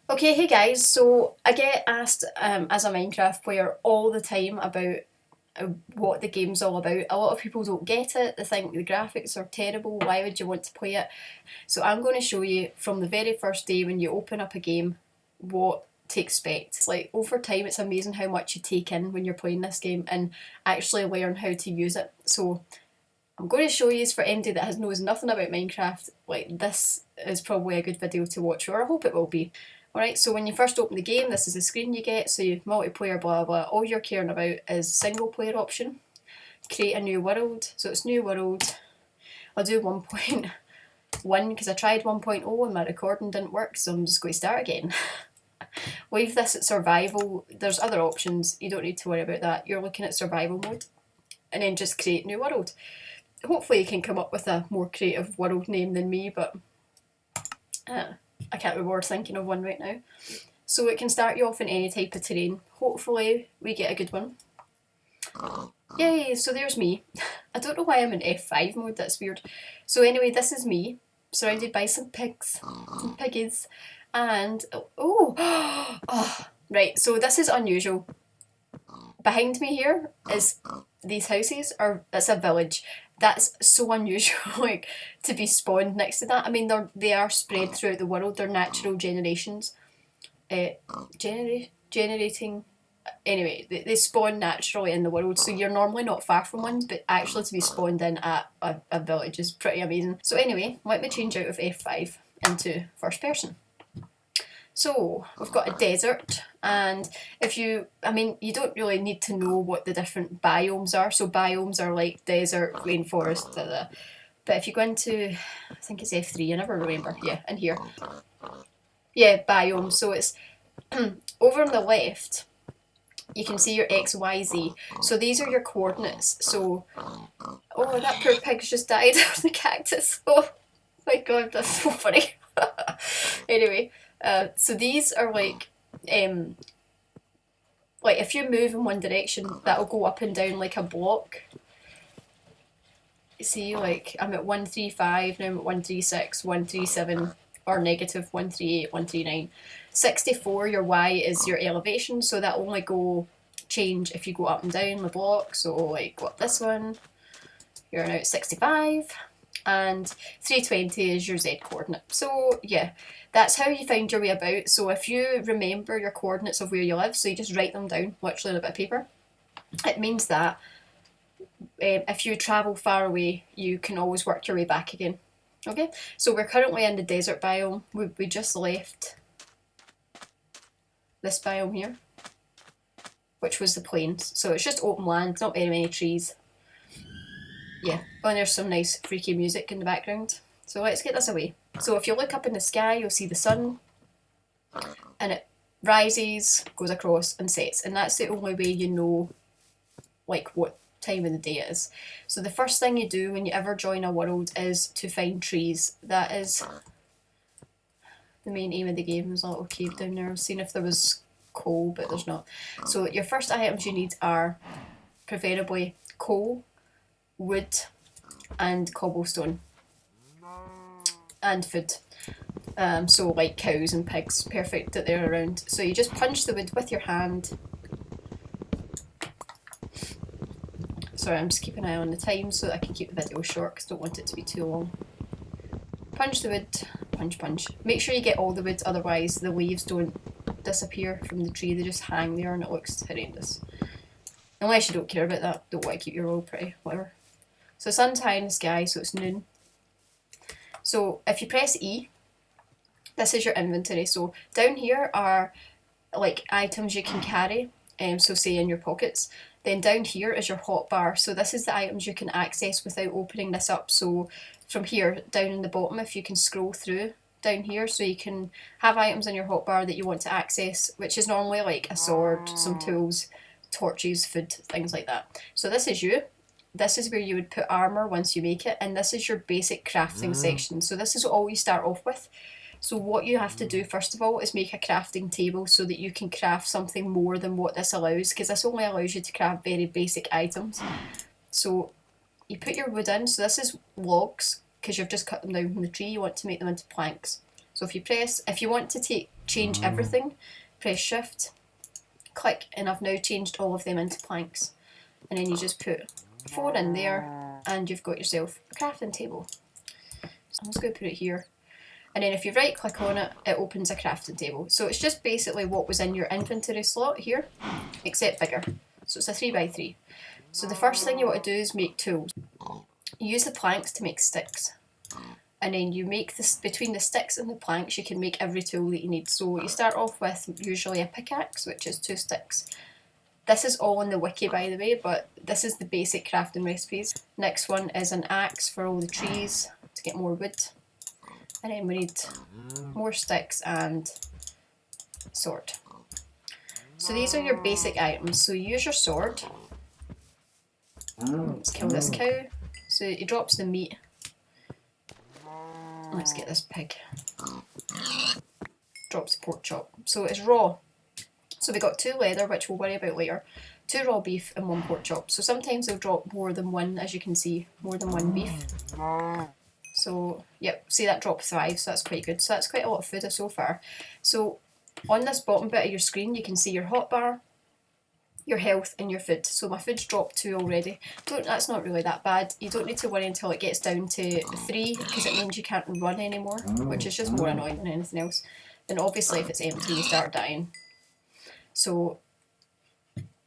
Okay, hey guys. So I get asked as a Minecraft player all the time about what the game's all about. A lot of people don't get it. They think the graphics are terrible. Why would you want to play it? So I'm going to show you from the very first day when you open up a game what to expect. It's like over time, it's amazing how much you take in when you're playing this game and actually learn how to use it. So I'm going to show you for anybody that knows nothing about Minecraft. Like, this is probably a good video to watch, or I hope it will be. Alright, so when you first open the game, this is the screen you get, so you've multiplayer, blah blah. All you're caring about is single player option. Create a new world, so it's new world. I'll do 1.1 because I tried 1.0 and my recording didn't work, so I'm just going to start again. Leave this at survival. There's other options, you don't need to worry about that. You're looking at survival mode, and then just create new world. Hopefully you can come up with a more creative world name than me, but I can't be bothered thinking of one right now. So it can start you off in any type of terrain. Hopefully we get a good one. Yay, so there's me. I don't know why I'm in F5 mode, that's weird. So anyway, this is me, surrounded by some pigs, some piggies, and right, so this is unusual. Behind me here is these houses, it's a village. That's so unusual, like, to be spawned next to that. I mean, they are spread throughout the world. They're natural generations. Generating. Anyway, they spawn naturally in the world, so you're normally not far from one, but actually to be spawned in at a village is pretty amazing. So anyway, let me change out of F5 into first person. So we've got a desert, and you don't really need to know what the different biomes are. So biomes are like desert, rainforest, but if you go into, I think it's F3, I never remember, yeah, in here. Yeah, biomes, so it's over on the left, you can see your X, Y, Z. So these are your coordinates. So, oh, that poor pig's just died on the cactus. Oh my god, that's so funny. Anyway. So these are like if you move in one direction, that'll go up and down like a block. See, like I'm at 135, now I'm at 136, 137, or negative 138, 139. 64, your Y is your elevation, so that only change if you go up and down the block. So like go up this one, you're now at 65. And 320 is your Z coordinate. So yeah, that's how you find your way about. So if you remember your coordinates of where you live, so you just write them down, literally on a bit of paper, it means that if you travel far away, you can always work your way back again. Okay, so we're currently in the desert biome. We just left this biome here, which was the plains. So it's just open land, not very many trees. Yeah, oh, and there's some nice freaky music in the background. So let's get this away. So if you look up in the sky, you'll see the sun, and it rises, goes across, and sets. And that's the only way you know, like, what time of the day it is. So the first thing you do when you ever join a world is to find trees. That is the main aim of the game. There's a little cave down there. I was seeing if there was coal, but there's not. So your first items you need are preferably coal, wood, and cobblestone, and food. So like cows and pigs, perfect that they're around. So you just punch the wood with your hand. Sorry, I'm just keeping an eye on the time so that I can keep the video short because I don't want it to be too long. Punch the wood, punch, punch. Make sure you get all the wood, otherwise the leaves don't disappear from the tree, they just hang there and it looks horrendous. Unless you don't care about that, don't want to keep your world pretty, whatever. So sun's high in the sky, so it's noon. So if you press E, this is your inventory. So down here are like items you can carry, so say in your pockets. Then down here is your hotbar. So this is the items you can access without opening this up. So from here, down in the bottom, if you can scroll through down here, so you can have items in your hotbar that you want to access, which is normally like a sword, some tools, torches, food, things like that. So this is you. This is where you would put armour once you make it, and this is your basic crafting section. So this is all you start off with. So what you have to do first of all is make a crafting table so that you can craft something more than what this allows, because this only allows you to craft very basic items. So you put your wood in, so this is logs, because you've just cut them down from the tree, you want to make them into planks. So if you want to change everything, press shift, click, and I've now changed all of them into planks. And then you just put 4 in there and you've got yourself a crafting table. So I'm just going to put it here. And then if you right click on it, it opens a crafting table. So it's just basically what was in your inventory slot here, except bigger. So it's a 3x3. So the first thing you want to do is make tools. You use the planks to make sticks. And then you make this between the sticks and the planks, you can make every tool that you need. So you start off with usually a pickaxe, which is 2 sticks. This is all on the wiki, by the way, but this is the basic crafting recipes. Next one is an axe for all the trees to get more wood. And then we need more sticks and sword. So these are your basic items. So you use your sword. Let's kill this cow. So it drops the meat. Let's get this pig. Drops the pork chop. So it's raw. So we got 2 leather, which we'll worry about later, 2 raw beef and 1 pork chop. So sometimes they'll drop more than 1, as you can see, more than 1 beef. So, yep, see that dropped 5, so that's quite good. So that's quite a lot of food so far. So on this bottom bit of your screen, you can see your hotbar, your health and your food. So my food's dropped 2 already. That's not really that bad. You don't need to worry until it gets down to 3, because it means you can't run anymore, which is just more annoying than anything else. And obviously if it's empty, you start dying. So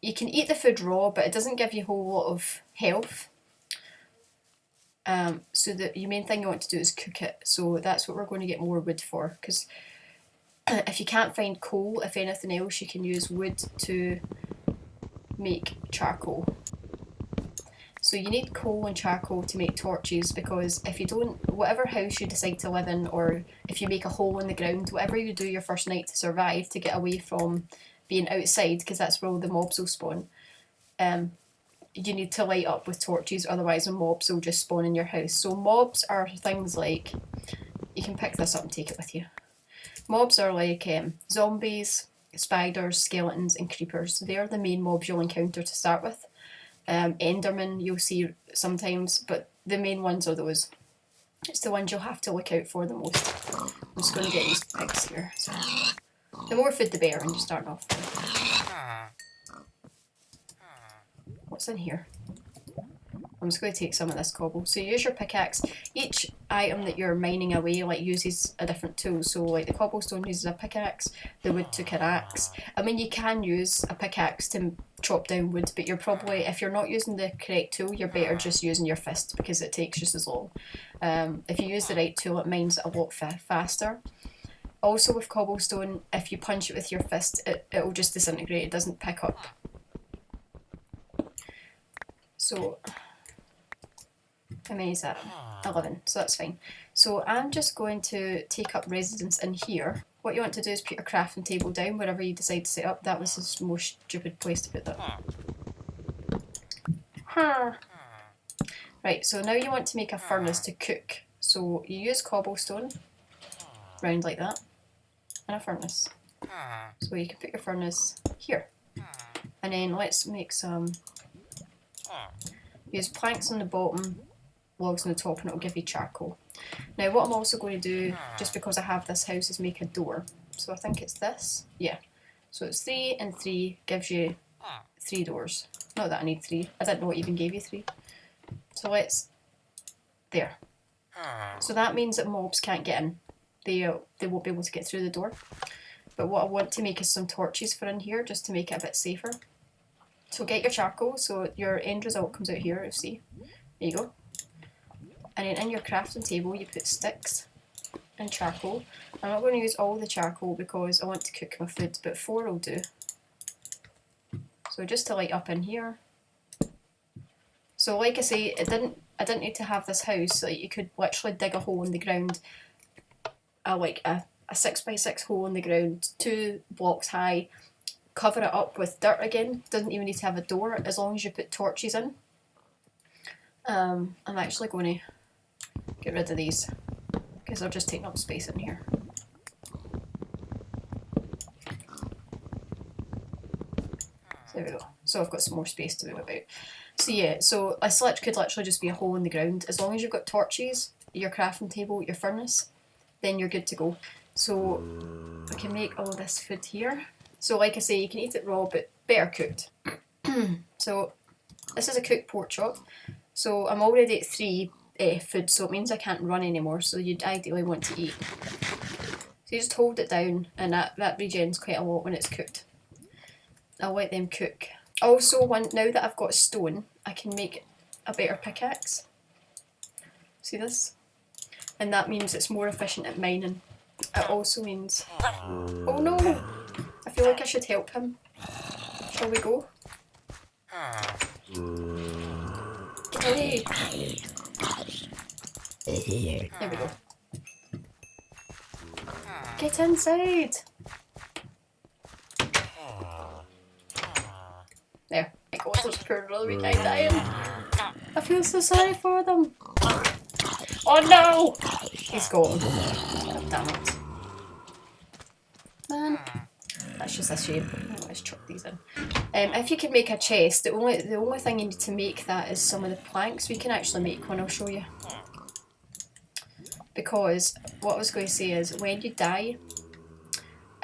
you can eat the food raw, but it doesn't give you a whole lot of health. So the main thing you want to do is cook it. So that's what we're going to get more wood for, because if you can't find coal, if anything else, you can use wood to make charcoal. So you need coal and charcoal to make torches, because if you don't, whatever house you decide to live in, or if you make a hole in the ground, whatever you do your first night to survive, to get away from being outside, because that's where all the mobs will spawn, you need to light up with torches, otherwise the mobs will just spawn in your house. So mobs are things like, you can pick this up and take it with you. Mobs are like zombies, spiders, skeletons and creepers. They're the main mobs you'll encounter to start with. Endermen you'll see sometimes, but the main ones are those. It's the ones you'll have to look out for the most. I'm just going to get these pigs here. So the more food the better when you start off. What's in here? I'm just going to take some of this cobble. So you use your pickaxe. Each item that you're mining away uses a different tool. So like the cobblestone uses a pickaxe, the wood took an axe. I mean, you can use a pickaxe to chop down wood, but you're probably, if you're not using the correct tool, you're better just using your fist, because it takes just as long. If you use the right tool, it mines it a lot faster. Also with cobblestone, if you punch it with your fist, it'll just disintegrate, it doesn't pick up. So, how many is that? 11, so that's fine. So I'm just going to take up residence in here. What you want to do is put your crafting table down wherever you decide to set up. That was the most stupid place to put that. Right, so now you want to make a furnace to cook. So you use cobblestone, round like that, and a furnace. So you can put your furnace here. And then let's make some, use planks on the bottom, logs on the top, and it'll give you charcoal. Now what I'm also going to do, just because I have this house, is make a door. So I think it's this, yeah. So it's 3 and 3 gives you 3 doors. Not that I need 3, I didn't know it even gave you 3. So let's, there. So that means that mobs can't get in. They won't be able to get through the door. But what I want to make is some torches for in here, just to make it a bit safer. So get your charcoal, so your end result comes out here, you see. There you go. And then in your crafting table you put sticks and charcoal. I'm not going to use all the charcoal because I want to cook my food, but 4 will do. So just to light up in here. So like I say, I didn't need to have this house, like you could literally dig a hole in the ground, like a 6x6 hole in the ground, 2 blocks high, cover it up with dirt again, doesn't even need to have a door as long as you put torches in. I'm actually going to get rid of these because they're just taking up space in here. So there we go. So I've got some more space to move about. So yeah, so a sledge could literally just be a hole in the ground. As long as you've got torches, your crafting table, your furnace, then you're good to go. So I can make all this food here. So like I say, you can eat it raw, but better cooked. So this is a cooked pork chop. So I'm already at 3 food, so it means I can't run anymore, so you'd ideally want to eat. So you just hold it down, and that regens quite a lot when it's cooked. I'll let them cook. Also, now that I've got stone, I can make a better pickaxe. See this? And that means it's more efficient at mining. It also means... Oh no! I feel like I should help him. Shall we go? Get away! There we go. Get inside! There. My God, there's a poor little wee guy dying. I feel so sorry for them. Oh no! He's gone. God damn it. Man. That's just a shame. Let's chuck these in. If you can make a chest, the only thing you need to make that is some of the planks. We can actually make one, I'll show you. Because what I was going to say is, when you die,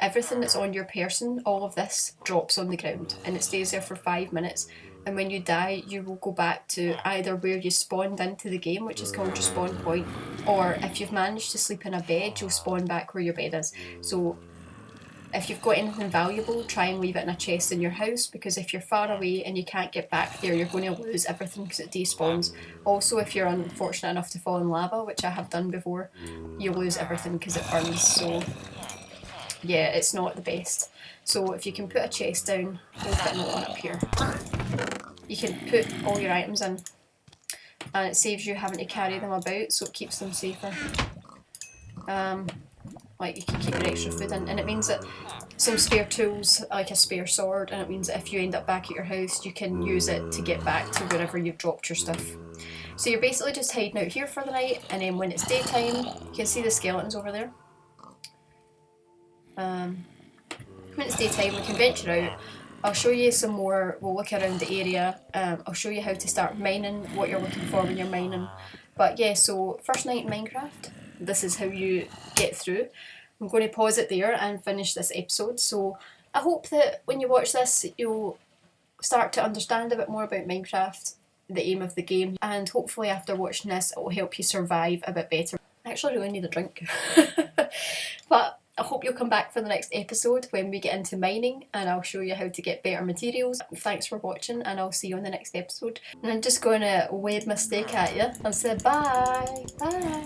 everything that's on your person, all of this drops on the ground and it stays there for 5 minutes. And when you die, you will go back to either where you spawned into the game, which is called your spawn point, or if you've managed to sleep in a bed, you'll spawn back where your bed is. So if you've got anything valuable, try and leave it in a chest in your house, because if you're far away and you can't get back there, you're going to lose everything because it despawns. Also, if you're unfortunate enough to fall in lava, which I have done before, you lose everything because it burns. So yeah, it's not the best. So if you can put a chest down, we'll put another one up here. You can put all your items in, and it saves you having to carry them about, so it keeps them safer. Like, you can keep your extra food in, and it means that some spare tools, like a spare sword, and it means that if you end up back at your house, you can use it to get back to wherever you've dropped your stuff. So you're basically just hiding out here for the night, and then when it's daytime, you can see the skeletons over there. When it's daytime, we can venture out. I'll show you some more, we'll look around the area, I'll show you how to start mining, what you're looking for when you're mining. But yeah, so first night in Minecraft, this is how you get through. I'm going to pause it there and finish this episode. So I hope that when you watch this, you'll start to understand a bit more about Minecraft, the aim of the game, and hopefully after watching this, it will help you survive a bit better. I actually really need a drink. But I hope you'll come back for the next episode when we get into mining, and I'll show you how to get better materials. Thanks for watching, and I'll see you on the next episode. And I'm just going to wave my stick at you and say bye. Bye.